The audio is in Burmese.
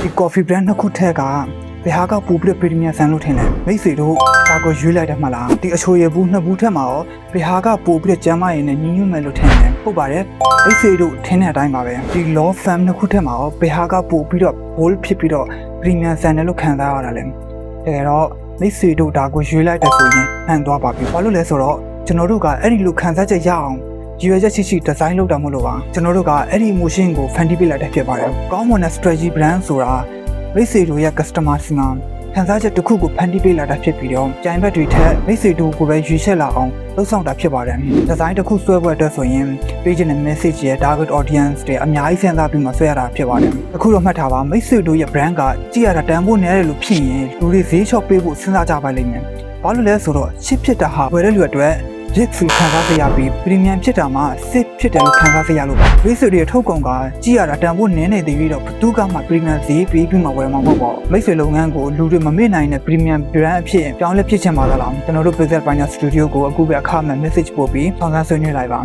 ဒီ coffee brand နှစ်ခုထက်ကဘယ်ဟာကပိုပြီး premium ဆန်လို့ထင်လဲမိတ်ဆွေတို့ဒါကိုရွေးလိုက်တယ်မှလားဒီအချိုရည်ဘူးနှစ်ဘူးထက်မှာရောဘယ်ဟာကပိုပြီးကျန်းမာရေးနဲ့ညီညွတ်မယ်လို့ထင်လဲဟုတ်ပါတယ်မိတ်ဆွေတို့ထင်တဲ့အတိုင်းပါပဲဒီ law firm နှစ်ခုထက်မှာရောဘယ်ဟာကပိုပြီးတော့ bold ဖြစ်ပြီးတော့ premium ဆန်တယ်လို့ခံစားရတာလဲတကယ်တော့မိတ်ဆွေတို့ဒါကိုရွေးလိုက်တယ်ဆိုရင်ဟန်သွားပါပြီဘာလို့လဲဆိုတော့ကျွန်တော်တို့ကအဲ့ဒီလိုခံစားချက်ရအောင်ရွေးချက်ရှိဒီဇိုင်းလုပ်တာမလို့ပါကျွန်တော်တို့ကအဲ့ဒီ emotion ကို ဖန်တီးပေးလိုက်တဲ့ဖြစ်ပါတယ်ကောင်းမွန်တဲ့ strategy brand ဆိုတာမိတ်ဆွေတို့ရဲ့ customer စီမှာခံစားချက်တစ်ခုကိုဖန်တီးပေးလာတာဖြစ်ပြီးတော့ကြိုင်ဘက်တွေထက်မိတ်ဆွေတို့ကိုပဲရွေးချက်လာအောင်လှုပ်ဆောင်တာဖြစ်ပါတယ်ဒီဇိုင်းတစ်ခုဆွဲပွဲအတွက်ဆိုရင် page နဲ့ message ရဲ့ target audience တွေအများကြီးစဉ်းစားပြီးမှဆွဲရတာဖြစ်ပါတယ်အခုတော့မှတ်ထားပါမိတ်ဆွေတို့ရဲ့ brand ကကြည့်ရတာတန်ဖိုးနည်းတယ်လို့ဖြစ်ရင်လူတွေဈေးချော့ပေးဖို့စဉ်းစားကြပါလိမ့်မယ်ဘာလို့လဲဆိုတော့ချစ်ဖြစ်တာဟာဝယ်တဲ့လူအတွက်rich ခံစားရပြီး premium ဖြစ်တာမှာ safe ဖြစ်တယ်လို့ခံစားရလို့ပါမိတ်ဆွေတွေထုတ်ကုန်ကကြည့်ရတာတန်ဖိုးနည်းနေသေးပြီးတော့ဘသူကမှ premium ဈေးပြီးမှဝယ်မှာမဟုတ်ပါဘူးမိတ်ဆွေလုပ်ငန်းကိုလူတွေမမေ့နိုင်တဲ့ premium brand အဖြစ်ပြောင်းလဲဖြစ်ချင်ပါလားကျွန်တော်တို့ business partner studio ကိုအခုပဲအခမဲ့ message ပို့ပြီးဆောင်ရွက်ဆွေးနွေးလိုက်ပါ